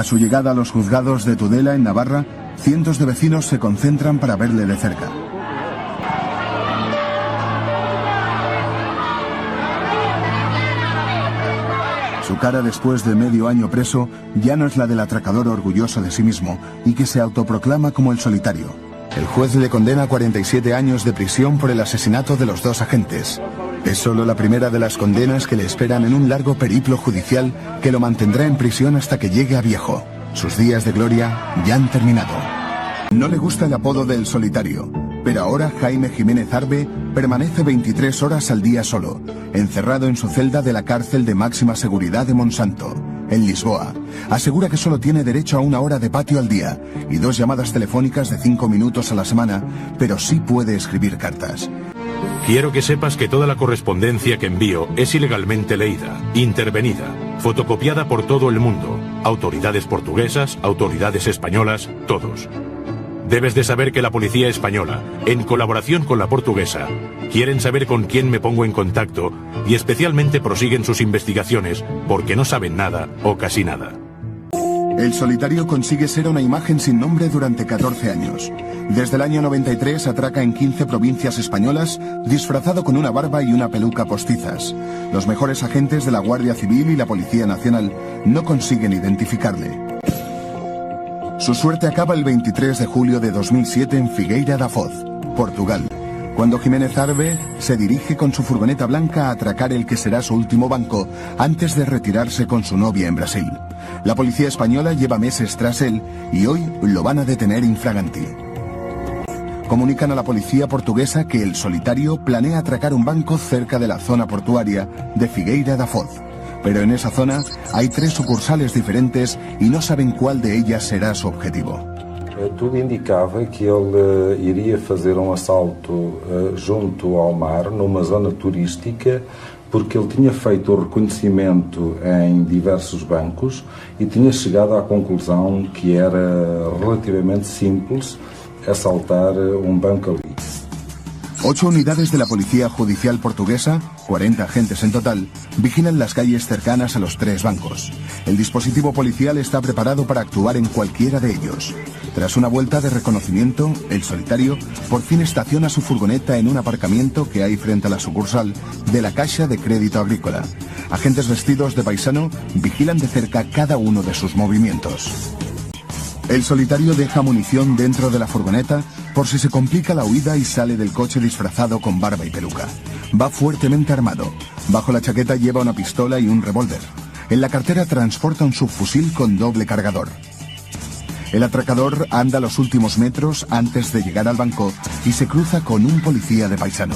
su llegada a los juzgados de Tudela, en Navarra, cientos de vecinos se concentran para verle de cerca. Su cara después de medio año preso ya no es la del atracador orgulloso de sí mismo y que se autoproclama como el solitario. El juez le condena a 47 años de prisión por el asesinato de los dos agentes. Es solo la primera de las condenas que le esperan en un largo periplo judicial que lo mantendrá en prisión hasta que llegue a viejo. Sus días de gloria ya han terminado. No le gusta el apodo del solitario, pero ahora Jaime Jiménez Arbe permanece 23 horas al día solo, encerrado en su celda de la cárcel de máxima seguridad de Monsanto, en Lisboa. Asegura que solo tiene derecho a 1 hora de patio al día y 2 llamadas telefónicas de 5 minutos a la semana, pero sí puede escribir cartas. Quiero que sepas que toda la correspondencia que envío es ilegalmente leída, intervenida, fotocopiada por todo el mundo, autoridades portuguesas, autoridades españolas, todos. Debes de saber que la policía española, en colaboración con la portuguesa, quieren saber con quién me pongo en contacto y especialmente prosiguen sus investigaciones porque no saben nada o casi nada. El solitario consigue ser una imagen sin nombre durante 14 años. Desde el año 93 atraca en 15 provincias españolas, disfrazado con una barba y una peluca postizas. Los mejores agentes de la Guardia Civil y la Policía Nacional no consiguen identificarle. Su suerte acaba el 23 de julio de 2007 en Figueira da Foz, Portugal, cuando Jiménez Arbe se dirige con su furgoneta blanca a atracar el que será su último banco antes de retirarse con su novia en Brasil. La policía española lleva meses tras él y hoy lo van a detener infraganti. Comunican a la policía portuguesa que el solitario planea atracar un banco cerca de la zona portuaria de Figueira da Foz. Pero en esa zona hay 3 sucursales diferentes y no saben cuál de ellas será su objetivo. Tudo indicava que ele iria fazer assalto junto ao mar, numa zona turística, porque ele tinha feito o reconhecimento em diversos bancos e tinha chegado à conclusão que era relativamente simples assaltar banco ali. 8 unidades de la policía judicial portuguesa, 40 agentes en total, vigilan las calles cercanas a los 3 bancos. El dispositivo policial está preparado para actuar en cualquiera de ellos. Tras una vuelta de reconocimiento, el solitario por fin estaciona su furgoneta en un aparcamiento que hay frente a la sucursal de la Caixa de Crédito Agrícola. Agentes vestidos de paisano vigilan de cerca cada uno de sus movimientos. El solitario deja munición dentro de la furgoneta por si se complica la huida y sale del coche disfrazado con barba y peluca. Va fuertemente armado. Bajo la chaqueta lleva una pistola y un revólver. En la cartera transporta un subfusil con doble cargador. El atracador anda los últimos metros antes de llegar al banco y se cruza con un policía de paisano.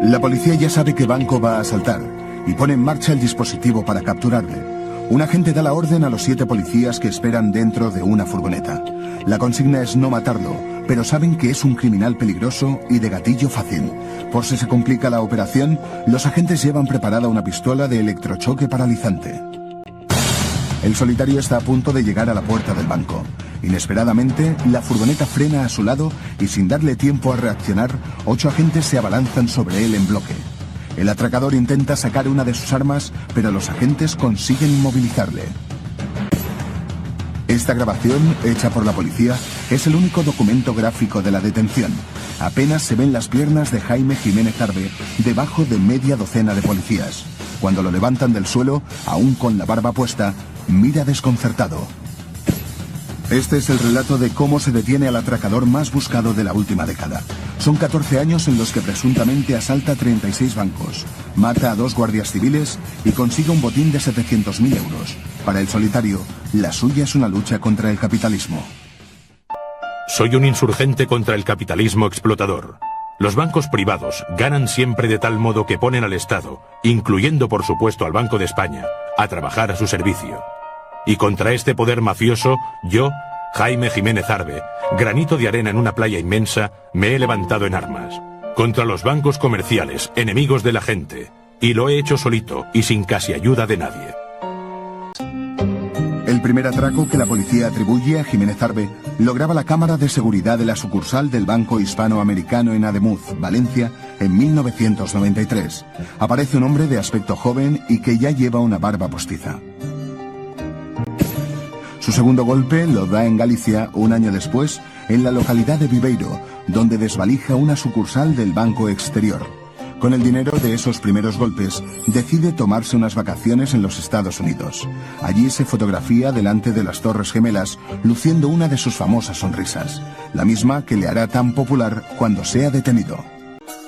La policía ya sabe qué banco va a asaltar y pone en marcha el dispositivo para capturarle. Un agente da la orden a los 7 policías que esperan dentro de una furgoneta. La consigna es no matarlo, pero saben que es un criminal peligroso y de gatillo fácil. Por si se complica la operación, los agentes llevan preparada una pistola de electrochoque paralizante. El solitario está a punto de llegar a la puerta del banco. Inesperadamente, la furgoneta frena a su lado y sin darle tiempo a reaccionar, 8 agentes se abalanzan sobre él en bloque. El atracador intenta sacar una de sus armas, pero los agentes consiguen inmovilizarle. Esta grabación, hecha por la policía, es el único documento gráfico de la detención. Apenas se ven las piernas de Jaime Jiménez Arbe debajo de media docena de policías. Cuando lo levantan del suelo, aún con la barba puesta, mira desconcertado. Este es el relato de cómo se detiene al atracador más buscado de la última década. Son 14 años en los que presuntamente asalta 36 bancos, mata a 2 guardias civiles y consigue un botín de 700.000 euros. Para el solitario, la suya es una lucha contra el capitalismo. Soy un insurgente contra el capitalismo explotador. Los bancos privados ganan siempre de tal modo que ponen al Estado, incluyendo por supuesto al Banco de España, a trabajar a su servicio. Y contra este poder mafioso, yo, Jaime Jiménez Arbe, granito de arena en una playa inmensa, me he levantado en armas. Contra los bancos comerciales, enemigos de la gente. Y lo he hecho solito y sin casi ayuda de nadie. El primer atraco que la policía atribuye a Jiménez Arbe lo graba la cámara de seguridad de la sucursal del Banco Hispanoamericano en Ademuz, Valencia, en 1993. Aparece un hombre de aspecto joven y que ya lleva una barba postiza. Su segundo golpe lo da en Galicia un año después, en la localidad de Viveiro, donde desvalija una sucursal del Banco Exterior. Con el dinero de esos primeros golpes, decide tomarse unas vacaciones en los Estados Unidos. Allí se fotografía delante de las Torres Gemelas, luciendo una de sus famosas sonrisas, la misma que le hará tan popular cuando sea detenido.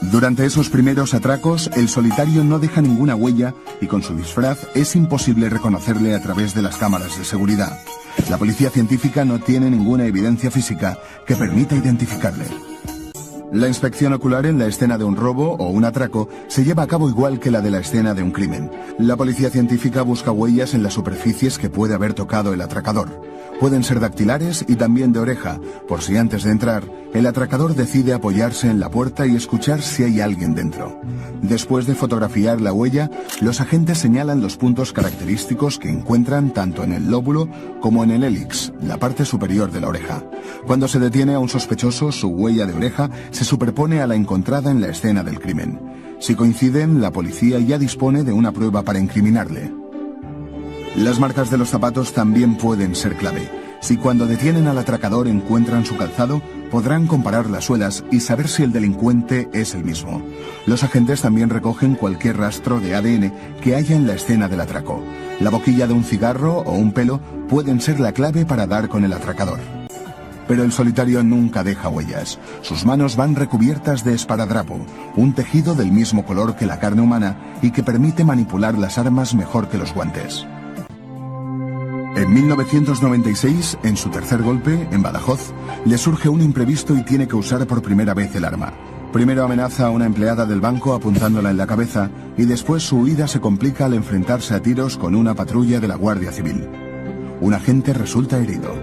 Durante esos primeros atracos, el solitario no deja ninguna huella y con su disfraz es imposible reconocerle a través de las cámaras de seguridad. La policía científica no tiene ninguna evidencia física que permita identificarle. La inspección ocular en la escena de un robo o un atraco se lleva a cabo igual que la de la escena de un crimen. La policía científica busca huellas en las superficies que puede haber tocado el atracador. Pueden ser dactilares y también de oreja, por si antes de entrar, el atracador decide apoyarse en la puerta y escuchar si hay alguien dentro. Después de fotografiar la huella, los agentes señalan los puntos característicos que encuentran tanto en el lóbulo como en el hélix, la parte superior de la oreja. Cuando se detiene a un sospechoso, su huella de oreja se superpone a la encontrada en la escena del crimen. Si coinciden, la policía ya dispone de una prueba para incriminarle. Las marcas de los zapatos también pueden ser clave. Si cuando detienen al atracador encuentran su calzado, podrán comparar las suelas y saber si el delincuente es el mismo. Los agentes también recogen cualquier rastro de ADN que haya en la escena del atraco. La boquilla de un cigarro o un pelo pueden ser la clave para dar con el atracador. Pero el solitario nunca deja huellas. Sus manos van recubiertas de esparadrapo, un tejido del mismo color que la carne humana y que permite manipular las armas mejor que los guantes. En 1996, en su tercer golpe, en Badajoz, le surge un imprevisto y tiene que usar por primera vez el arma. Primero amenaza a una empleada del banco apuntándola en la cabeza y después su huida se complica al enfrentarse a tiros con una patrulla de la Guardia Civil. Un agente resulta herido.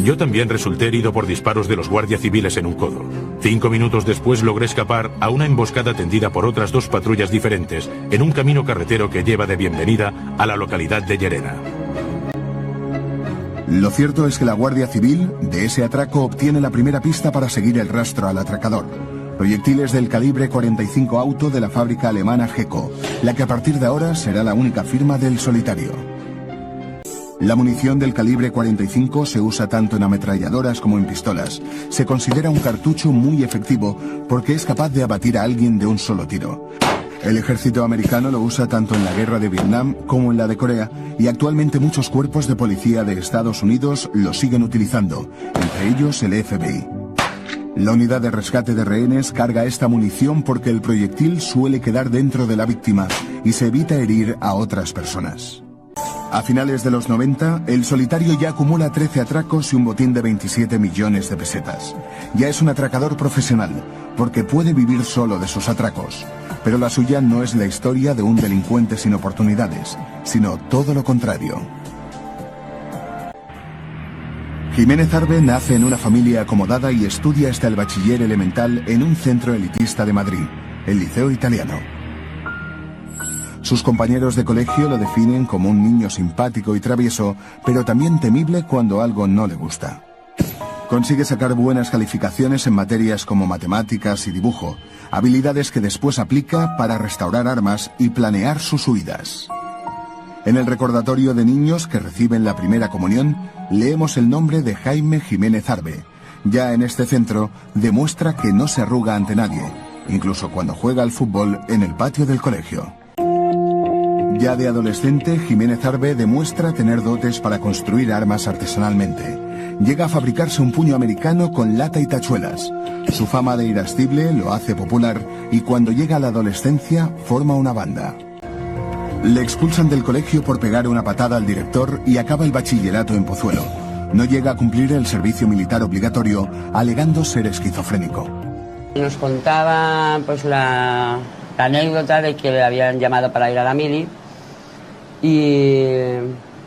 Yo también resulté herido por disparos de los guardias civiles en un codo. 5 minutos después logré escapar a una emboscada tendida por otras 2 patrullas diferentes en un camino carretero que lleva de Bienvenida a la localidad de Llerena. Lo cierto es que la Guardia Civil de ese atraco obtiene la primera pista para seguir el rastro al atracador. Proyectiles del calibre 45 auto de la fábrica alemana GECO, la que a partir de ahora será la única firma del solitario. La munición del calibre 45 se usa tanto en ametralladoras como en pistolas. Se considera un cartucho muy efectivo porque es capaz de abatir a alguien de un solo tiro. El ejército americano lo usa tanto en la guerra de Vietnam como en la de Corea y actualmente muchos cuerpos de policía de Estados Unidos lo siguen utilizando, entre ellos el FBI. La unidad de rescate de rehenes carga esta munición porque el proyectil suele quedar dentro de la víctima y se evita herir a otras personas. A finales de los 90, el solitario ya acumula 13 atracos y un botín de 27 millones de pesetas. Ya es un atracador profesional, porque puede vivir solo de sus atracos. Pero la suya no es la historia de un delincuente sin oportunidades, sino todo lo contrario. Jiménez Arbe nace en una familia acomodada y estudia hasta el bachiller elemental en un centro elitista de Madrid, el Liceo Italiano. Sus compañeros de colegio lo definen como un niño simpático y travieso, pero también temible cuando algo no le gusta. Consigue sacar buenas calificaciones en materias como matemáticas y dibujo, habilidades que después aplica para restaurar armas y planear sus huidas. En el recordatorio de niños que reciben la primera comunión, leemos el nombre de Jaime Jiménez Arbe. Ya en este centro, demuestra que no se arruga ante nadie, incluso cuando juega al fútbol en el patio del colegio. Ya de adolescente, Jiménez Arbe demuestra tener dotes para construir armas artesanalmente. Llega a fabricarse un puño americano con lata y tachuelas. Su fama de irascible lo hace popular y cuando llega a la adolescencia forma una banda. Le expulsan del colegio por pegar una patada al director y acaba el bachillerato en Pozuelo. No llega a cumplir el servicio militar obligatorio, alegando ser esquizofrénico. Nos contaba pues la anécdota de que le habían llamado para ir a la mili y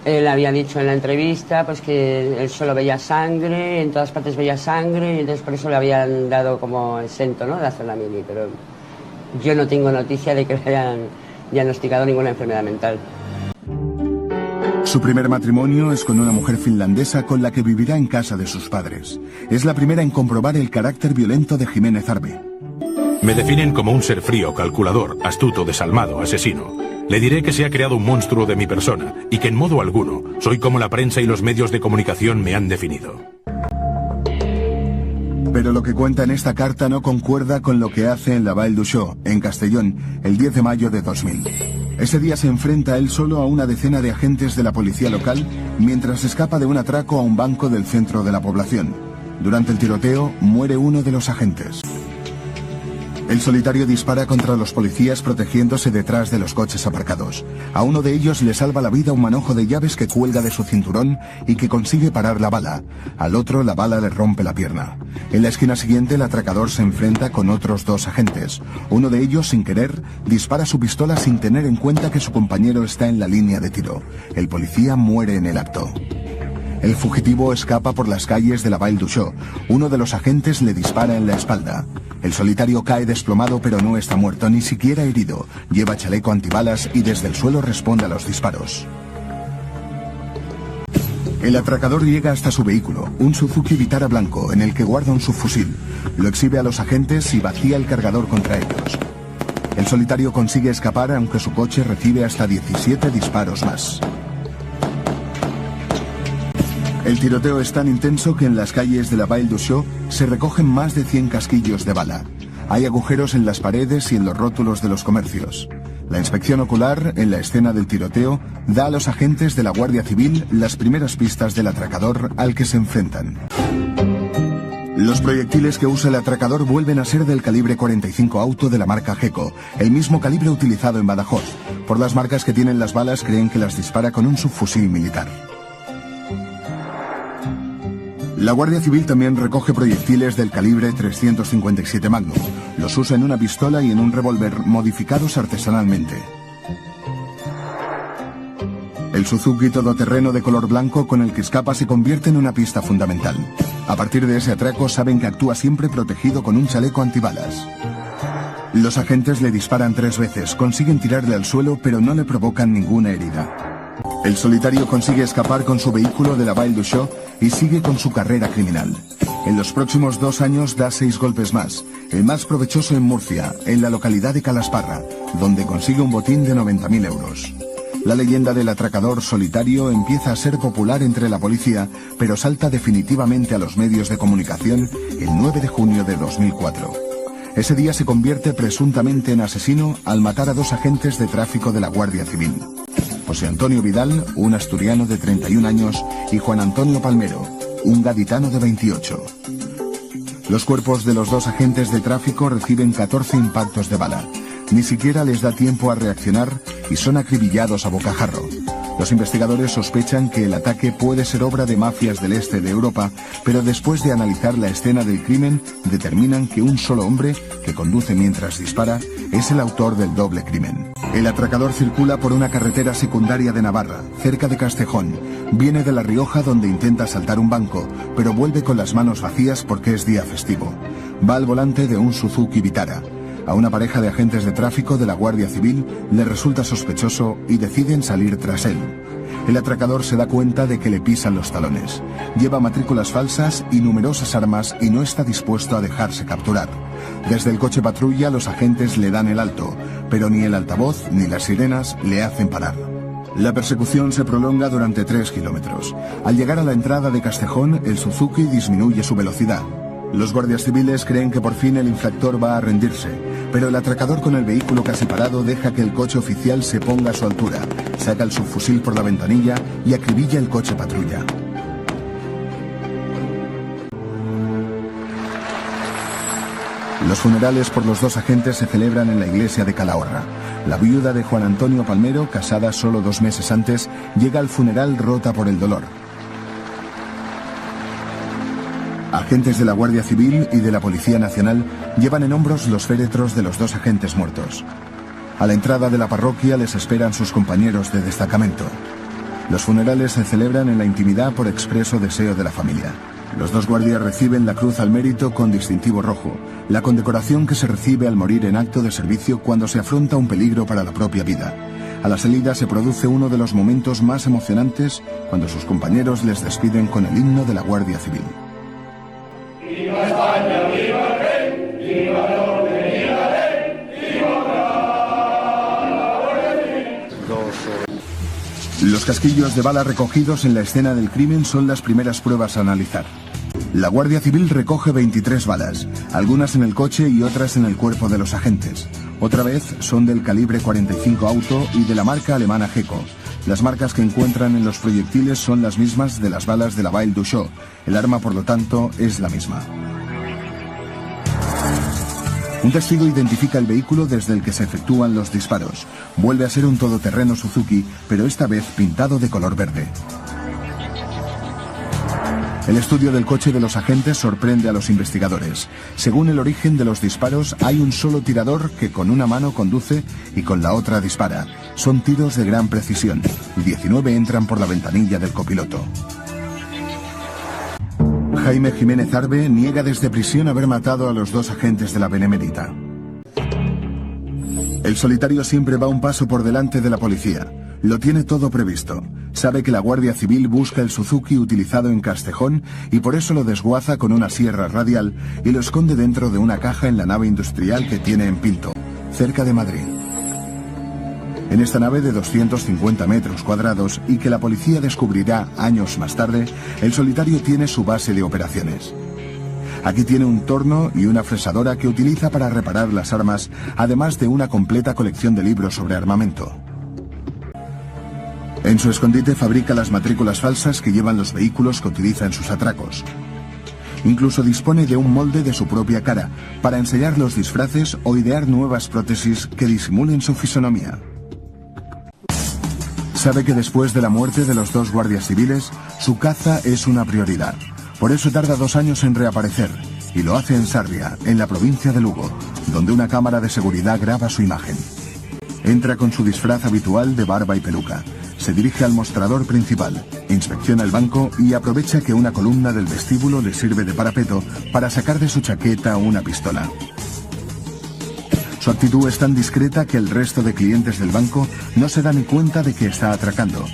él había dicho en la entrevista pues que él solo veía sangre, en todas partes veía sangre y entonces por eso le habían dado como exento, ¿no?, de hacer la mili, pero yo no tengo noticia de que le hayan diagnosticado ninguna enfermedad mental. Su primer matrimonio es con una mujer finlandesa con la que vivirá en casa de sus padres. Es la primera en comprobar el carácter violento de Jiménez Arbe. Me definen como un ser frío, calculador, astuto, desalmado, asesino. Le diré que se ha creado un monstruo de mi persona y que en modo alguno soy como la prensa y los medios de comunicación me han definido. Pero lo que cuenta en esta carta no concuerda con lo que hace en la Vall d'Uixó, en Castellón, el 10 de mayo de 2000. Ese día se enfrenta él solo a una decena de agentes de la policía local mientras escapa de un atraco a un banco del centro de la población. Durante el tiroteo, muere uno de los agentes. El solitario dispara contra los policías protegiéndose detrás de los coches aparcados. A uno de ellos le salva la vida un manojo de llaves que cuelga de su cinturón y que consigue parar la bala. Al otro la bala le rompe la pierna. En la esquina siguiente el atracador se enfrenta con otros dos agentes. Uno de ellos, sin querer, dispara su pistola sin tener en cuenta que su compañero está en la línea de tiro. El policía muere en el acto. El fugitivo escapa por las calles de la Vall d'Uixó. Uno de los agentes le dispara en la espalda. El solitario cae desplomado pero no está muerto, ni siquiera herido. Lleva chaleco antibalas y desde el suelo responde a los disparos. El atracador llega hasta su vehículo, un Suzuki Vitara blanco, en el que guarda un subfusil. Lo exhibe a los agentes y vacía el cargador contra ellos. El solitario consigue escapar aunque su coche recibe hasta 17 disparos más. El tiroteo es tan intenso que en las calles de la Vall d'Uixó se recogen más de 100 casquillos de bala. Hay agujeros en las paredes y en los rótulos de los comercios. La inspección ocular, en la escena del tiroteo, da a los agentes de la Guardia Civil las primeras pistas del atracador al que se enfrentan. Los proyectiles que usa el atracador vuelven a ser del calibre 45 auto de la marca Geco, el mismo calibre utilizado en Badajoz. Por las marcas que tienen las balas creen que las dispara con un subfusil militar. La Guardia Civil también recoge proyectiles del calibre 357 Magnum. Los usa en una pistola y en un revólver modificados artesanalmente. El Suzuki todoterreno de color blanco con el que escapa se convierte en una pista fundamental. A partir de ese atraco saben que actúa siempre protegido con un chaleco antibalas. Los agentes le disparan 3 veces, consiguen tirarle al suelo pero no le provocan ninguna herida. El solitario consigue escapar con su vehículo de la Vall d'Uixó y sigue con su carrera criminal. En los próximos 2 años da 6 golpes más, el más provechoso en Murcia, en la localidad de Calasparra, donde consigue un botín de 90.000 euros. La leyenda del atracador solitario empieza a ser popular entre la policía, pero salta definitivamente a los medios de comunicación el 9 de junio de 2004. Ese día se convierte presuntamente en asesino al matar a 2 agentes de tráfico de la Guardia Civil. José Antonio Vidal, un asturiano de 31 años, y Juan Antonio Palmero, un gaditano de 28. Los cuerpos de los 2 agentes de tráfico reciben 14 impactos de bala. Ni siquiera les da tiempo a reaccionar y son acribillados a bocajarro. Los investigadores sospechan que el ataque puede ser obra de mafias del este de Europa, pero después de analizar la escena del crimen, determinan que un solo hombre, que conduce mientras dispara, es el autor del doble crimen. El atracador circula por una carretera secundaria de Navarra, cerca de Castejón. Viene de La Rioja, donde intenta asaltar un banco, pero vuelve con las manos vacías porque es día festivo. Va al volante de un Suzuki Vitara. A una pareja de agentes de tráfico de la Guardia Civil le resulta sospechoso y deciden salir tras él. El atracador se da cuenta de que le pisan los talones. Lleva matrículas falsas y numerosas armas y no está dispuesto a dejarse capturar. Desde el coche patrulla los agentes le dan el alto, pero ni el altavoz ni las sirenas le hacen parar. La persecución se prolonga durante 3 kilómetros. Al llegar a la entrada de Castejón, el Suzuki disminuye su velocidad. Los guardias civiles creen que por fin el infractor va a rendirse, pero el atracador con el vehículo casi parado deja que el coche oficial se ponga a su altura, saca el subfusil por la ventanilla y acribilla el coche patrulla. Los funerales por los 2 agentes se celebran en la iglesia de Calahorra. La viuda de Juan Antonio Palmero, casada solo 2 meses antes, llega al funeral rota por el dolor. Agentes de la Guardia Civil y de la Policía Nacional llevan en hombros los féretros de los 2 agentes muertos. A la entrada de la parroquia les esperan sus compañeros de destacamento. Los funerales se celebran en la intimidad por expreso deseo de la familia. Los 2 guardias reciben la Cruz al Mérito con distintivo rojo, la condecoración que se recibe al morir en acto de servicio cuando se afronta un peligro para la propia vida. A la salida se produce uno de los momentos más emocionantes cuando sus compañeros les despiden con el himno de la Guardia Civil. ¡Viva España, viva el rey! ¡Viva el orden, viva el rey! ¡Viva la Guardia Civil! Los casquillos de bala recogidos en la escena del crimen son las primeras pruebas a analizar. La Guardia Civil recoge 23 balas, algunas en el coche y otras en el cuerpo de los agentes. Otra vez son del calibre 45 auto y de la marca alemana Geco. Las marcas que encuentran en los proyectiles son las mismas de las balas de la Baille Duchot. El arma, por lo tanto, es la misma. Un testigo identifica el vehículo desde el que se efectúan los disparos. Vuelve a ser un todoterreno Suzuki, pero esta vez pintado de color verde. El estudio del coche de los agentes sorprende a los investigadores. Según el origen de los disparos, hay un solo tirador que con una mano conduce y con la otra dispara. Son tiros de gran precisión. 19 entran por la ventanilla del copiloto. Jaime Jiménez Arbe niega desde prisión haber matado a los dos agentes de la Benemérita. El solitario siempre va un paso por delante de la policía. Lo tiene todo previsto. Sabe que la Guardia Civil busca el Suzuki utilizado en Castejón y por eso lo desguaza con una sierra radial y lo esconde dentro de una caja en la nave industrial que tiene en Pinto, cerca de Madrid. En esta nave de 250 metros cuadrados y que la policía descubrirá años más tarde, el solitario tiene su base de operaciones. Aquí tiene un torno y una fresadora que utiliza para reparar las armas, además de una completa colección de libros sobre armamento. En su escondite fabrica las matrículas falsas que llevan los vehículos que utiliza en sus atracos. Incluso dispone de un molde de su propia cara para ensayar los disfraces o idear nuevas prótesis que disimulen su fisonomía. Sabe que después de la muerte de los dos guardias civiles, su caza es una prioridad. Por eso tarda 2 años en reaparecer, y lo hace en Sarria, en la provincia de Lugo, donde una cámara de seguridad graba su imagen. Entra con su disfraz habitual de barba y peluca. Se dirige al mostrador principal, inspecciona el banco y aprovecha que una columna del vestíbulo le sirve de parapeto para sacar de su chaqueta una pistola. Su actitud es tan discreta que el resto de clientes del banco no se da ni cuenta de que está atracando.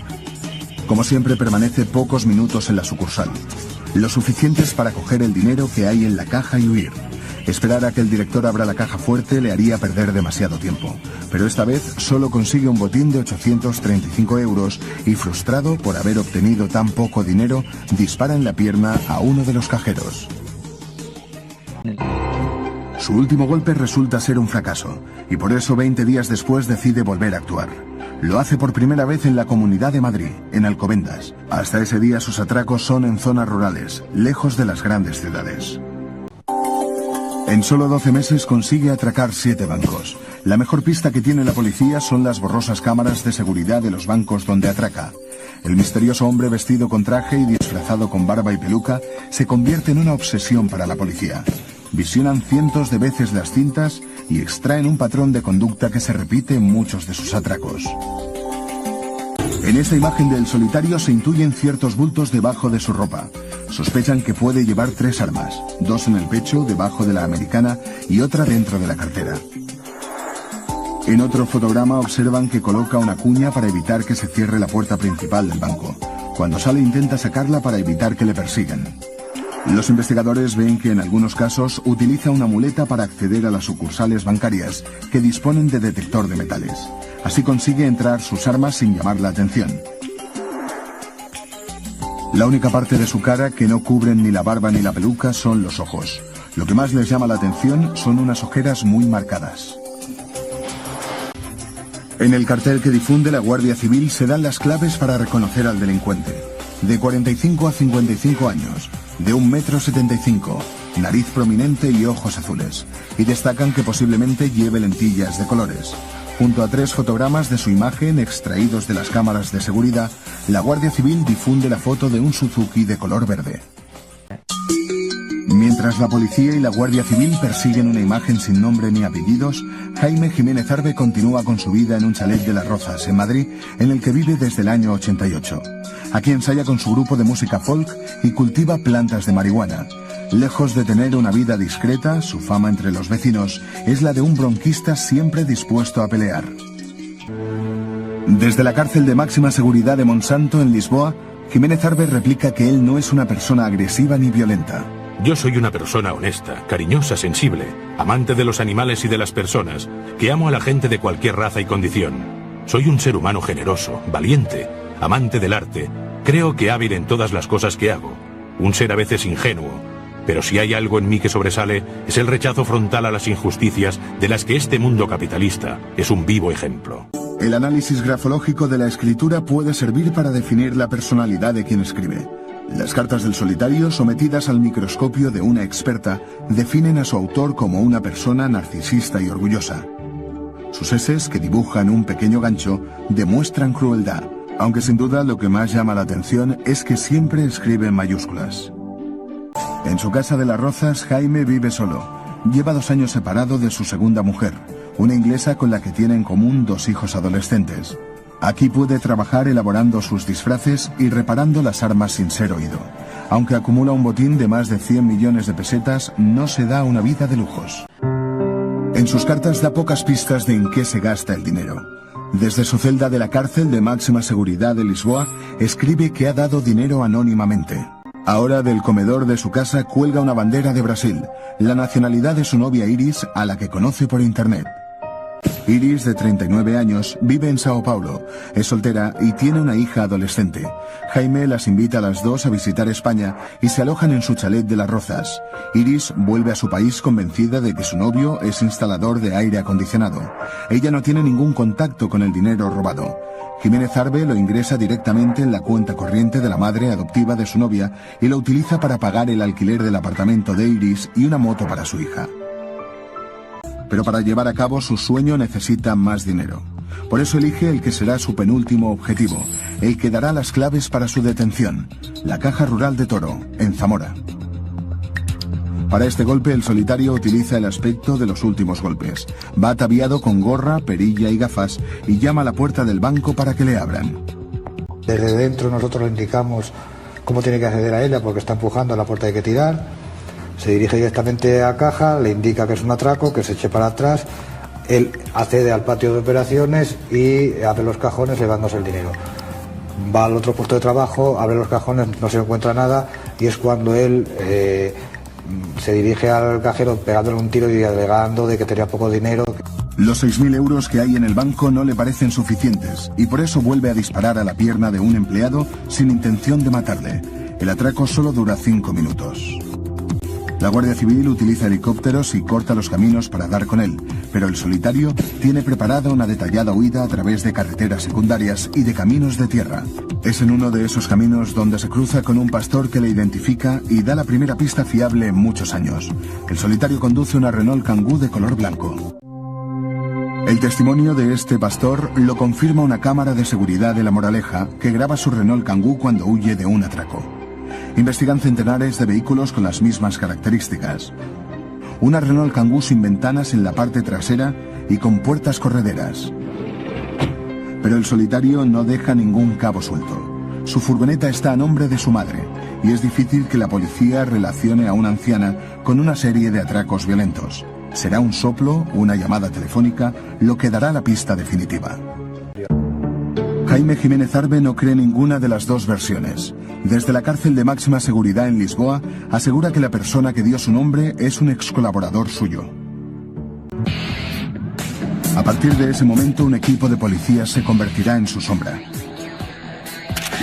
Como siempre, permanece pocos minutos en la sucursal, lo suficientes para coger el dinero que hay en la caja y huir. Esperar a que el director abra la caja fuerte le haría perder demasiado tiempo, pero esta vez solo consigue un botín de 835 euros y, frustrado por haber obtenido tan poco dinero, dispara en la pierna a uno de los cajeros. Su último golpe resulta ser un fracaso, y por eso 20 días después decide volver a actuar. Lo hace por primera vez en la Comunidad de Madrid, en Alcobendas. Hasta ese día sus atracos son en zonas rurales, lejos de las grandes ciudades. En solo 12 meses consigue atracar 7 bancos. La mejor pista que tiene la policía son las borrosas cámaras de seguridad de los bancos donde atraca. El misterioso hombre vestido con traje y disfrazado con barba y peluca se convierte en una obsesión para la policía. Visionan cientos de veces las cintas y extraen un patrón de conducta que se repite en muchos de sus atracos. En esta imagen del solitario se intuyen ciertos bultos debajo de su ropa. Sospechan que puede llevar 3 armas, 2 en el pecho, debajo de la americana, y otra dentro de la cartera. En otro fotograma observan que coloca una cuña para evitar que se cierre la puerta principal del banco. Cuando sale intenta sacarla para evitar que le persigan. Los investigadores ven que en algunos casos utiliza una muleta para acceder a las sucursales bancarias que disponen de detector de metales. Así consigue entrar sus armas sin llamar la atención. La única parte de su cara que no cubren ni la barba ni la peluca son los ojos. Lo que más les llama la atención son unas ojeras muy marcadas. En el cartel que difunde la Guardia Civil se dan las claves para reconocer al delincuente. De 45 a 55 años, de 1,75 m, nariz prominente y ojos azules. Y destacan que posiblemente lleve lentillas de colores. Junto a 3 fotogramas de su imagen extraídos de las cámaras de seguridad, la Guardia Civil difunde la foto de un Suzuki de color verde. Mientras la policía y la Guardia Civil persiguen una imagen sin nombre ni apellidos, Jaime Jiménez Arbe continúa con su vida en un chalet de Las Rozas, en Madrid, en el que vive desde el año 88. Aquí ensaya con su grupo de música folk y cultiva plantas de marihuana. Lejos de tener una vida discreta, su fama entre los vecinos es la de un bronquista siempre dispuesto a pelear. Desde la cárcel de máxima seguridad de Monsanto, en Lisboa, Jiménez Arbe replica que él no es una persona agresiva ni violenta. Yo soy una persona honesta, cariñosa, sensible, amante de los animales y de las personas, que amo a la gente de cualquier raza y condición. Soy un ser humano generoso, valiente, amante del arte, creo que hábil en todas las cosas que hago. Un ser a veces ingenuo, pero si hay algo en mí que sobresale, es el rechazo frontal a las injusticias de las que este mundo capitalista es un vivo ejemplo. El análisis grafológico de la escritura puede servir para definir la personalidad de quien escribe. Las cartas del solitario, sometidas al microscopio de una experta, definen a su autor como una persona narcisista y orgullosa. Sus eses, que dibujan un pequeño gancho, demuestran crueldad, aunque sin duda lo que más llama la atención es que siempre escribe en mayúsculas. En su casa de Las Rozas, Jaime vive solo. Lleva 2 años separado de su segunda mujer, una inglesa con la que tiene en común 2 hijos adolescentes. Aquí puede trabajar elaborando sus disfraces y reparando las armas sin ser oído. Aunque acumula un botín de más de 100 millones de pesetas, no se da una vida de lujos. En sus cartas da pocas pistas de en qué se gasta el dinero. Desde su celda de la cárcel de máxima seguridad de Lisboa, escribe que ha dado dinero anónimamente. Ahora del comedor de su casa cuelga una bandera de Brasil, la nacionalidad de su novia Iris, a la que conoce por internet. Iris, de 39 años, vive en Sao Paulo, es soltera y tiene una hija adolescente. Jaime las invita a las 2 a visitar España y se alojan en su chalet de Las Rozas. Iris vuelve a su país convencida de que su novio es instalador de aire acondicionado. Ella no tiene ningún contacto con el dinero robado. Jiménez Arbe lo ingresa directamente en la cuenta corriente de la madre adoptiva de su novia y lo utiliza para pagar el alquiler del apartamento de Iris y una moto para su hija. Pero para llevar a cabo su sueño necesita más dinero. Por eso elige el que será su penúltimo objetivo, el que dará las claves para su detención, la Caja Rural de Toro, en Zamora. Para este golpe el solitario utiliza el aspecto de los últimos golpes. Va ataviado con gorra, perilla y gafas y llama a la puerta del banco para que le abran. Desde dentro nosotros le indicamos cómo tiene que acceder a ella porque está empujando a la puerta, hay que tirar. Se dirige directamente a caja, le indica que es un atraco, que se eche para atrás. Él accede al patio de operaciones y abre los cajones llevándose el dinero. Va al otro puesto de trabajo, abre los cajones, no se encuentra nada y es cuando él se dirige al cajero pegándole un tiro y alegando de que tenía poco dinero. Los 6.000 euros que hay en el banco no le parecen suficientes y por eso vuelve a disparar a la pierna de un empleado sin intención de matarle. El atraco solo dura 5 minutos. La Guardia Civil utiliza helicópteros y corta los caminos para dar con él, pero el solitario tiene preparada una detallada huida a través de carreteras secundarias y de caminos de tierra. Es en uno de esos caminos donde se cruza con un pastor que le identifica y da la primera pista fiable en muchos años. El solitario conduce una Renault Kangoo de color blanco. El testimonio de este pastor lo confirma una cámara de seguridad de La Moraleja que graba su Renault Kangoo cuando huye de un atraco. Investigan centenares de vehículos con las mismas características. Una Renault Kangoo sin ventanas en la parte trasera y con puertas correderas. Pero el solitario no deja ningún cabo suelto. Su furgoneta está a nombre de su madre y es difícil que la policía relacione a una anciana con una serie de atracos violentos. Será un soplo, una llamada telefónica, lo que dará la pista definitiva. Jaime Jiménez Arbe no cree ninguna de las dos versiones. Desde la cárcel de máxima seguridad en Lisboa, asegura que la persona que dio su nombre es un ex colaborador suyo. A partir de ese momento, un equipo de policías se convertirá en su sombra.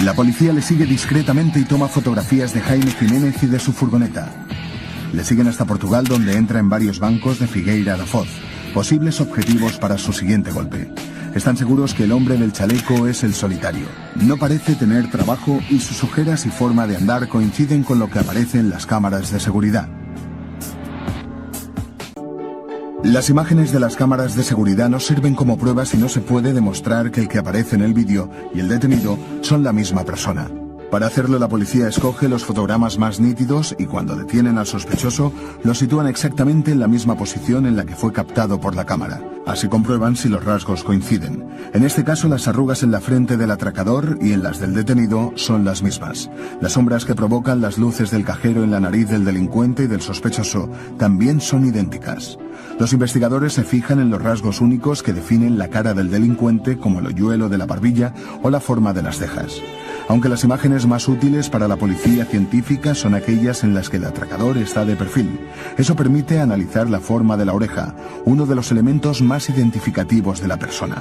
La policía le sigue discretamente y toma fotografías de Jaime Jiménez y de su furgoneta. Le siguen hasta Portugal, donde entra en varios bancos de Figueira da Foz, posibles objetivos para su siguiente golpe. Están seguros que el hombre del chaleco es el solitario. No parece tener trabajo y sus ojeras y forma de andar coinciden con lo que aparece en las cámaras de seguridad. Las imágenes de las cámaras de seguridad no sirven como pruebas y no se puede demostrar que el que aparece en el vídeo y el detenido son la misma persona. Para hacerlo, la policía escoge los fotogramas más nítidos y cuando detienen al sospechoso, lo sitúan exactamente en la misma posición en la que fue captado por la cámara. Así comprueban si los rasgos coinciden. En este caso, las arrugas en la frente del atracador y en las del detenido son las mismas. Las sombras que provocan las luces del cajero en la nariz del delincuente y del sospechoso también son idénticas. Los investigadores se fijan en los rasgos únicos que definen la cara del delincuente, como el hoyuelo de la barbilla o la forma de las cejas. Aunque las imágenes más útiles para la policía científica son aquellas en las que el atracador está de perfil. Eso permite analizar la forma de la oreja, uno de los elementos más identificativos de la persona.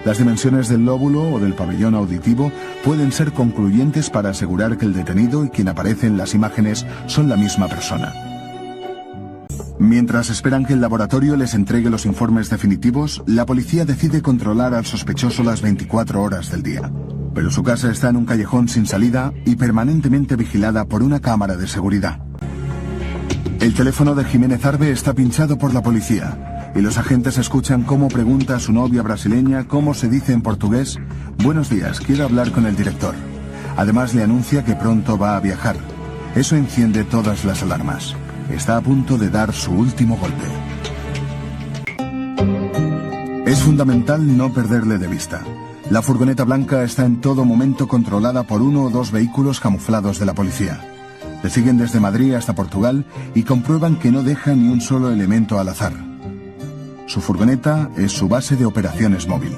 Las dimensiones del lóbulo o del pabellón auditivo pueden ser concluyentes para asegurar que el detenido y quien aparece en las imágenes son la misma persona. Mientras esperan que el laboratorio les entregue los informes definitivos, la policía decide controlar al sospechoso las 24 horas del día. Pero su casa está en un callejón sin salida y permanentemente vigilada por una cámara de seguridad. El teléfono de Jiménez Arbe está pinchado por la policía y los agentes escuchan cómo pregunta a su novia brasileña cómo se dice en portugués: «Buenos días, quiero hablar con el director». Además le anuncia que pronto va a viajar. Eso enciende todas las alarmas. Está a punto de dar su último golpe. Es fundamental no perderle de vista. La furgoneta blanca está en todo momento controlada por uno o dos vehículos camuflados de la policía. Le siguen desde Madrid hasta Portugal y comprueban que no deja ni un solo elemento al azar. Su furgoneta es su base de operaciones móvil.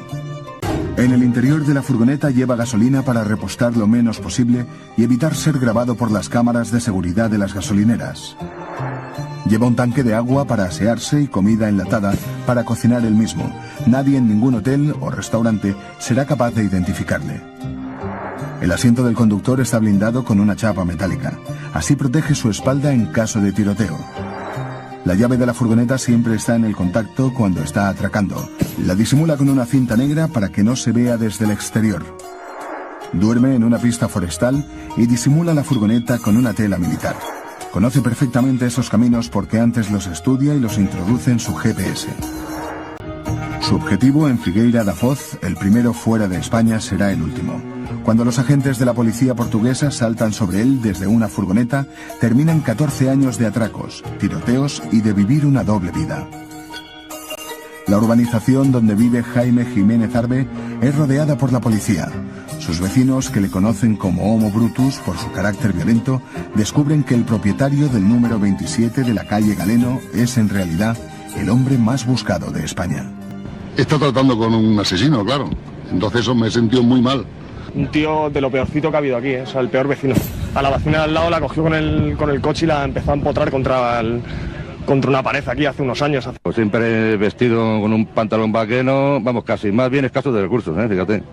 En el interior de la furgoneta lleva gasolina para repostar lo menos posible y evitar ser grabado por las cámaras de seguridad de las gasolineras. Lleva un tanque de agua para asearse y comida enlatada para cocinar él mismo. Nadie en ningún hotel o restaurante será capaz de identificarle. El asiento del conductor está blindado con una chapa metálica. Así protege su espalda en caso de tiroteo. La llave de la furgoneta siempre está en el contacto cuando está atracando. La disimula con una cinta negra para que no se vea desde el exterior. Duerme en una pista forestal y disimula la furgoneta con una tela militar. Conoce perfectamente esos caminos porque antes los estudia y los introduce en su GPS. Su objetivo en Figueira da Foz, el primero fuera de España, será el último. Cuando los agentes de la policía portuguesa saltan sobre él desde una furgoneta, terminan 14 años de atracos, tiroteos y de vivir una doble vida. La urbanización donde vive Jaime Jiménez Arbe es rodeada por la policía. Sus vecinos, que le conocen como Homo Brutus por su carácter violento, descubren que el propietario del número 27 de la calle Galeno es en realidad el hombre más buscado de España. Está tratando con un asesino, claro. Entonces eso me he sentido muy mal. Un tío de lo peorcito que ha habido aquí, o sea, el peor vecino. A la vecina de al lado la cogió con el coche y la empezó a empotrar contra una pared aquí hace unos años. Pues siempre vestido con un pantalón vaquero, vamos, casi más bien escaso de recursos, fíjate.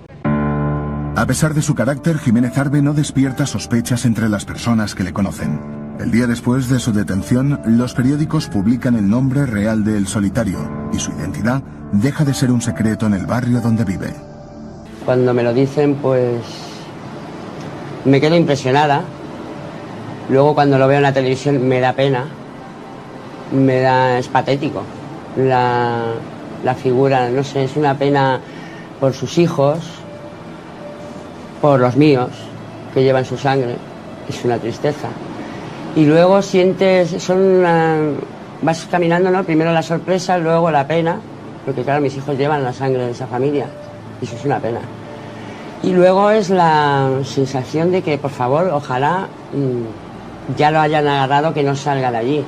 A pesar de su carácter, Jiménez Arbe no despierta sospechas entre las personas que le conocen. El día después de su detención, los periódicos publican el nombre real de El Solitario y su identidad deja de ser un secreto en el barrio donde vive. Cuando me lo dicen, pues me quedo impresionada. Luego cuando lo veo en la televisión me da pena. Es patético. La figura, no sé, es una pena por sus hijos, por los míos, que llevan su sangre. Es una tristeza. Y luego sientes, vas caminando, ¿no? Primero la sorpresa, luego la pena, porque claro, mis hijos llevan la sangre de esa familia. Eso es una pena. Y luego es la sensación de que, por favor, ojalá ya lo hayan agarrado, que no salga de allí,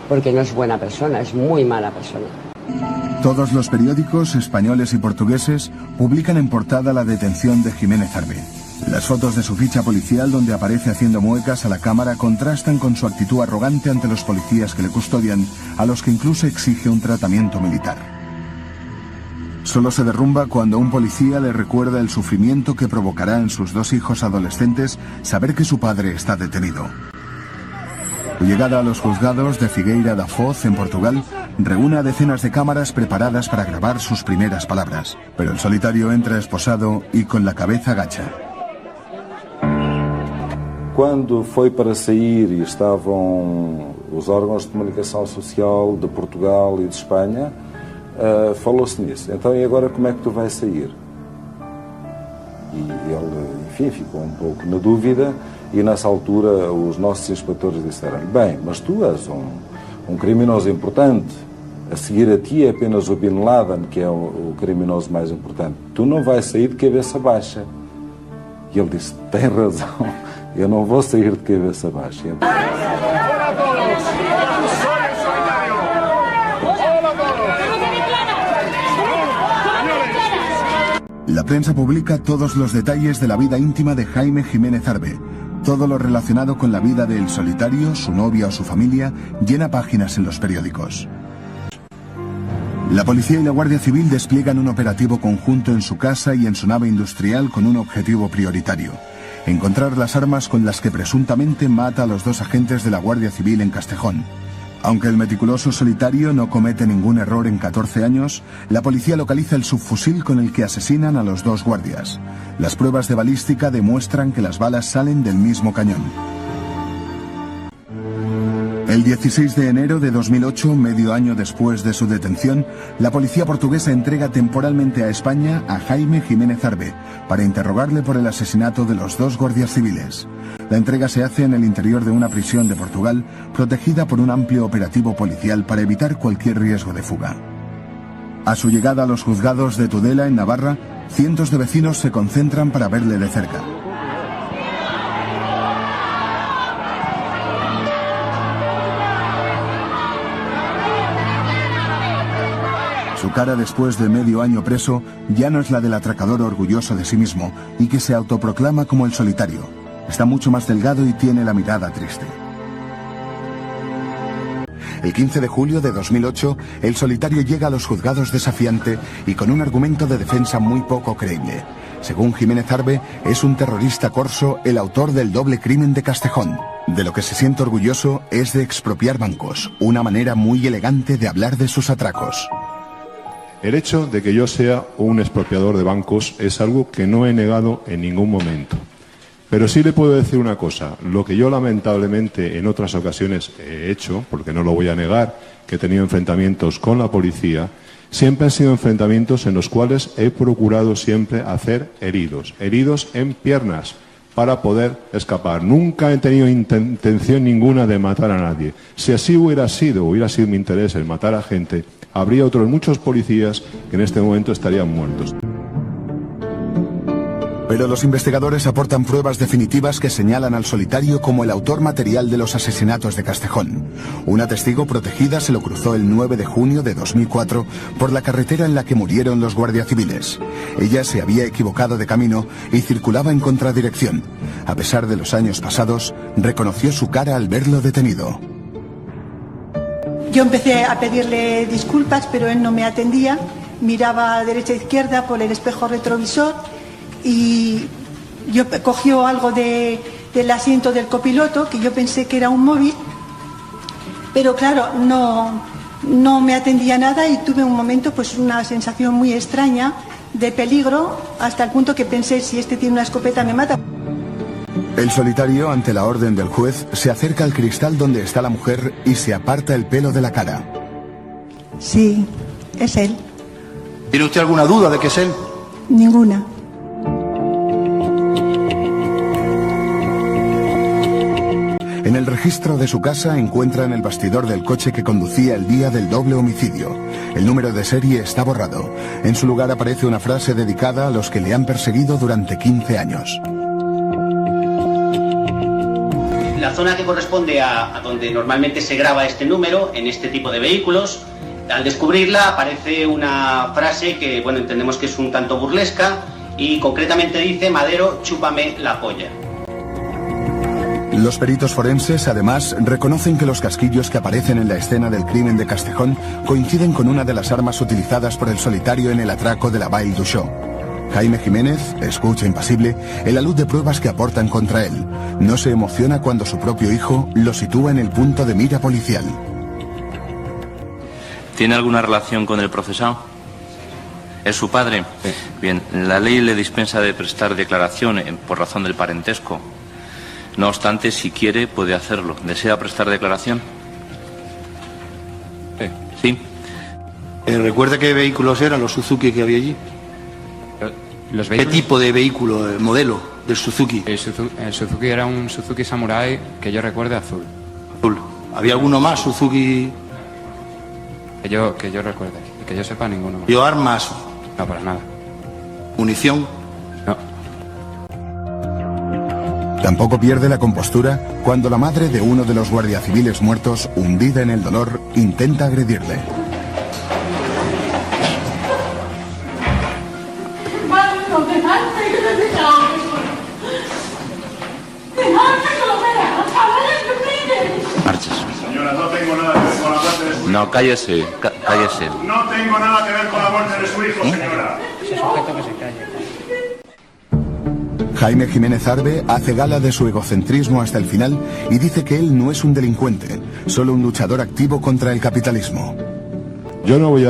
porque no es buena persona, es muy mala persona. Todos los periódicos españoles y portugueses publican en portada la detención de Jiménez Arbe. Las fotos de su ficha policial, donde aparece haciendo muecas a la cámara, contrastan con su actitud arrogante ante los policías que le custodian, a los que incluso exige un tratamiento militar. Solo se derrumba cuando un policía le recuerda el sufrimiento que provocará en sus dos hijos adolescentes saber que su padre está detenido. Su llegada a los juzgados de Figueira da Foz, en Portugal, reúne a decenas de cámaras preparadas para grabar sus primeras palabras. Pero el solitario entra esposado y con la cabeza agacha. Quando foi para sair e estavam os órgãos de comunicação social de Portugal e de Espanha, falou-se nisso. Então, e agora como é que tu vais sair? E ele, enfim, ficou um pouco na dúvida e nessa altura os nossos inspectores disseram: bem, mas tu és um criminoso importante, a seguir a ti é apenas o Bin Laden, que é o criminoso mais importante. Tu não vais sair de cabeça baixa. E ele disse: tem razão, eu não vou sair de cabeça baixa. La prensa publica todos los detalles de la vida íntima de Jaime Jiménez Arbe. Todo lo relacionado con la vida del solitario, su novia o su familia, llena páginas en los periódicos. La policía y la Guardia Civil despliegan un operativo conjunto en su casa y en su nave industrial con un objetivo prioritario: encontrar las armas con las que presuntamente mata a los 2 agentes de la Guardia Civil en Castejón. Aunque el meticuloso solitario no comete ningún error en 14 años, la policía localiza el subfusil con el que asesinan a los 2 guardias. Las pruebas de balística demuestran que las balas salen del mismo cañón. El 16 de enero de 2008, medio año después de su detención, la policía portuguesa entrega temporalmente a España a Jaime Jiménez Arbe para interrogarle por el asesinato de los 2 guardias civiles. La entrega se hace en el interior de una prisión de Portugal, protegida por un amplio operativo policial para evitar cualquier riesgo de fuga. A su llegada a los juzgados de Tudela, en Navarra, cientos de vecinos se concentran para verle de cerca. Su cara después de medio año preso ya no es la del atracador orgulloso de sí mismo y que se autoproclama como el solitario. Está mucho más delgado y tiene la mirada triste. El 15 de julio de 2008, el solitario llega a los juzgados desafiante y con un argumento de defensa muy poco creíble. Según Jiménez Arbe, es un terrorista corso, el autor del doble crimen de Castejón. De lo que se siente orgulloso es de expropiar bancos, una manera muy elegante de hablar de sus atracos. El hecho de que yo sea un expropiador de bancos es algo que no he negado en ningún momento. Pero sí le puedo decir una cosa: lo que yo lamentablemente en otras ocasiones he hecho, porque no lo voy a negar, que he tenido enfrentamientos con la policía, siempre han sido enfrentamientos en los cuales he procurado siempre hacer heridos en piernas, para poder escapar. Nunca he tenido intención ninguna de matar a nadie. Si así hubiera sido mi interés el matar a gente, habría otros muchos policías que en este momento estarían muertos. Pero los investigadores aportan pruebas definitivas que señalan al solitario como el autor material de los asesinatos de Castejón. Una testigo protegida se lo cruzó el 9 de junio de 2004 por la carretera en la que murieron los guardias civiles. Ella se había equivocado de camino y circulaba en contradirección. A pesar de los años pasados, reconoció su cara al verlo detenido. Yo empecé a pedirle disculpas, pero él no me atendía. Miraba a derecha e izquierda por el espejo retrovisor y yo cogió algo del asiento del copiloto, que yo pensé que era un móvil, pero claro, no me atendía nada y tuve un momento, pues una sensación muy extraña de peligro, hasta el punto que pensé, si este tiene una escopeta me mata. El solitario, ante la orden del juez, se acerca al cristal donde está la mujer y se aparta el pelo de la cara. Sí, es él. ¿Tiene usted alguna duda de que es él? Ninguna. En el registro de su casa encuentran el bastidor del coche que conducía el día del doble homicidio. El número de serie está borrado. En su lugar aparece una frase dedicada a los que le han perseguido durante 15 años. La zona que corresponde a donde normalmente se graba este número, en este tipo de vehículos, al descubrirla aparece una frase que, bueno, entendemos que es un tanto burlesca y concretamente dice: Madero, chúpame la polla. Los peritos forenses, además, reconocen que los casquillos que aparecen en la escena del crimen de Castejón coinciden con una de las armas utilizadas por el solitario en el atraco de la Vall d'Uixó. Jaime Jiménez escucha impasible el alud de pruebas que aportan contra él. No se emociona cuando su propio hijo lo sitúa en el punto de mira policial. ¿Tiene alguna relación con el procesado? ¿Es su padre? Sí. Bien, la ley le dispensa de prestar declaración por razón del parentesco. No obstante, si quiere, puede hacerlo. ¿Desea prestar declaración? Sí. ¿Recuerda qué vehículos eran los Suzuki que había allí? ¿Qué tipo de vehículo, el modelo del Suzuki? El Suzuki era un Suzuki Samurai que yo recuerde azul. Azul. ¿Había alguno más Suzuki? Que yo recuerde, que yo sepa ninguno más. ¿Vio armas? No, para nada. ¿Munición? No. Tampoco pierde la compostura cuando la madre de uno de los guardias civiles muertos, hundida en el dolor, intenta agredirle. Marches. Señora, no tengo nada que ver con la muerte de su hijo. No, cállese, cállese. No tengo nada que ver con la muerte de su hijo, señora. Ese sujeto que se calle. Jaime Jiménez Arbe hace gala de su egocentrismo hasta el final y dice que él no es un delincuente, solo un luchador activo contra el capitalismo. Yo no voy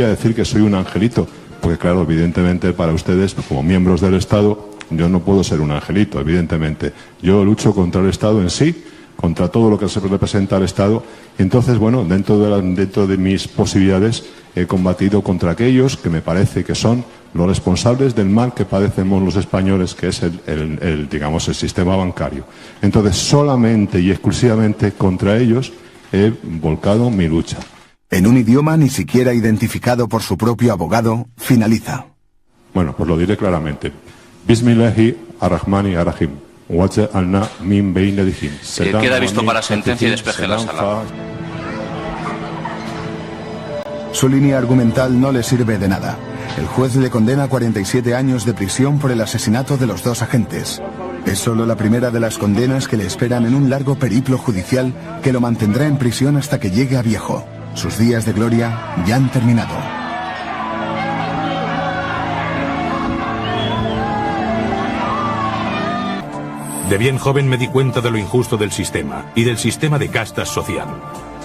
a decir que soy un angelito, porque claro, evidentemente para ustedes, como miembros del Estado, yo no puedo ser un angelito, evidentemente. Yo lucho contra el Estado en sí, contra todo lo que se representa al Estado. Entonces, bueno, dentro de mis posibilidades he combatido contra aquellos que me parece que son los responsables del mal que padecemos los españoles, que es digamos, el sistema bancario. Entonces, solamente y exclusivamente contra ellos he volcado mi lucha. En un idioma ni siquiera identificado por su propio abogado, finaliza. Bueno, pues lo diré claramente. Bismillahi ar-Rahmani ar-Rahim. Waja'alna min bayna yadayhim. Queda visto para sentencia y despeje la sala. Su línea argumental no le sirve de nada. El juez le condena a 47 años de prisión por el asesinato de los dos agentes. Es solo la primera de las condenas que le esperan en un largo periplo judicial que lo mantendrá en prisión hasta que llegue a viejo. Sus días de gloria ya han terminado. De bien joven me di cuenta de lo injusto del sistema y del sistema de castas social.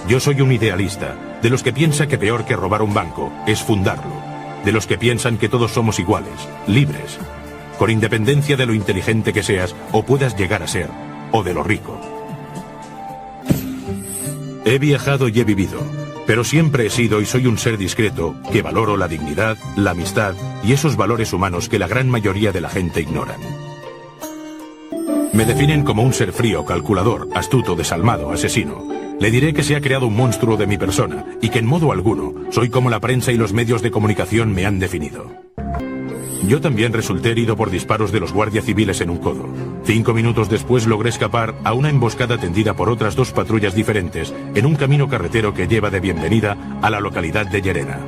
Yo soy un idealista, de los que piensa que peor que robar un banco es fundarlo, de los que piensan que todos somos iguales, libres, con independencia de lo inteligente que seas o puedas llegar a ser, o de lo rico. He viajado y he vivido, pero siempre he sido y soy un ser discreto que valoro la dignidad, la amistad y esos valores humanos que la gran mayoría de la gente ignoran. Me definen como un ser frío, calculador, astuto, desalmado, asesino. Le diré que se ha creado un monstruo de mi persona y que en modo alguno soy como la prensa y los medios de comunicación me han definido. Yo también resulté herido por disparos de los guardias civiles en un codo. 5 minutos después logré escapar a una emboscada tendida por otras 2 patrullas diferentes en un camino carretero que lleva de Bienvenida a la localidad de Llerena.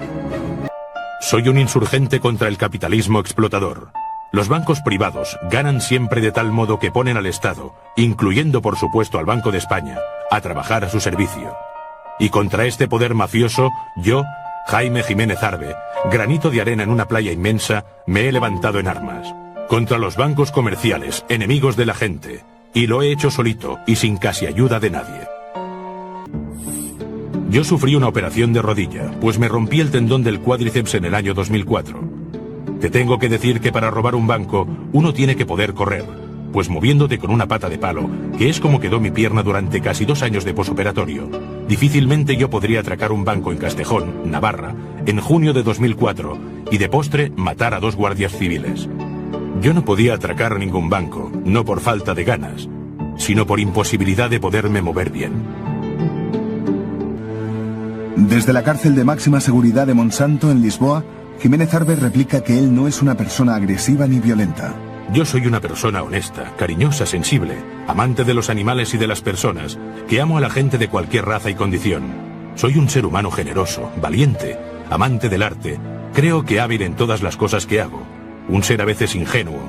Soy un insurgente contra el capitalismo explotador. Los bancos privados ganan siempre de tal modo que ponen al Estado, incluyendo por supuesto al Banco de España, a trabajar a su servicio. Y contra este poder mafioso, yo, Jaime Jiménez Arbe, granito de arena en una playa inmensa, me he levantado en armas. Contra los bancos comerciales, enemigos de la gente. Y lo he hecho solito y sin casi ayuda de nadie. Yo sufrí una operación de rodilla, pues me rompí el tendón del cuádriceps en el año 2004. Te tengo que decir que para robar un banco, uno tiene que poder correr, pues moviéndote con una pata de palo, que es como quedó mi pierna durante casi 2 años de posoperatorio, difícilmente yo podría atracar un banco en Castejón, Navarra, en junio de 2004, y de postre matar a 2 guardias civiles. Yo no podía atracar ningún banco, no por falta de ganas, sino por imposibilidad de poderme mover bien. Desde la cárcel de máxima seguridad de Monsanto, en Lisboa, Jiménez Arbe replica que él no es una persona agresiva ni violenta. Yo soy una persona honesta, cariñosa, sensible, amante de los animales y de las personas, que amo a la gente de cualquier raza y condición. Soy un ser humano generoso, valiente, amante del arte, creo que hábil en todas las cosas que hago. Un ser a veces ingenuo,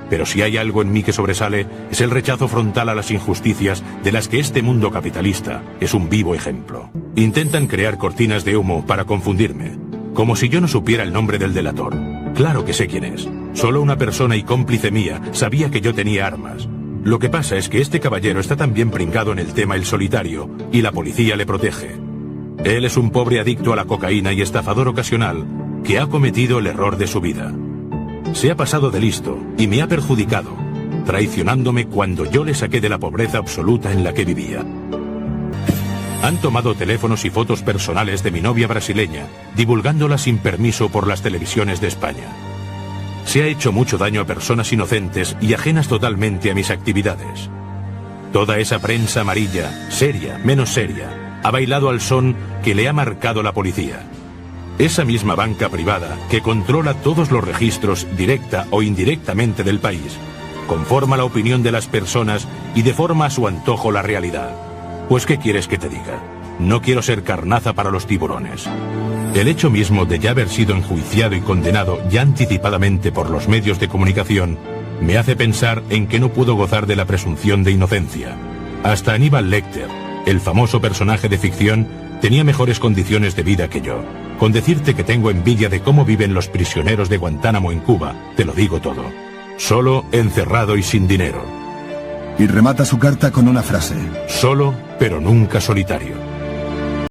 pero si hay algo en mí que sobresale, es el rechazo frontal a las injusticias de las que este mundo capitalista es un vivo ejemplo. Intentan crear cortinas de humo para confundirme, como si yo no supiera el nombre del delator. Claro que sé quién es. Solo una persona y cómplice mía sabía que yo tenía armas. Lo que pasa es que este caballero está tan bien pringado en el tema El Solitario, y la policía le protege. Él es un pobre adicto a la cocaína y estafador ocasional que ha cometido el error de su vida. Se ha pasado de listo y me ha perjudicado, traicionándome cuando yo le saqué de la pobreza absoluta en la que vivía. Han tomado teléfonos y fotos personales de mi novia brasileña, divulgándolas sin permiso por las televisiones de España. Se ha hecho mucho daño a personas inocentes y ajenas totalmente a mis actividades. Toda esa prensa amarilla, seria, menos seria, ha bailado al son que le ha marcado la policía. Esa misma banca privada que controla todos los registros, directa o indirectamente del país, conforma la opinión de las personas y deforma a su antojo la realidad. Pues ¿qué quieres que te diga? No quiero ser carnaza para los tiburones. El hecho mismo de ya haber sido enjuiciado y condenado ya anticipadamente por los medios de comunicación me hace pensar en que no puedo gozar de la presunción de inocencia. Hasta Aníbal Lecter, El famoso personaje de ficción tenía mejores condiciones de vida que yo. Con decirte que tengo envidia de cómo viven los prisioneros de Guantánamo en Cuba, te lo digo todo. Solo, encerrado y sin dinero. Y remata su carta con una frase. Solo, pero nunca solitario.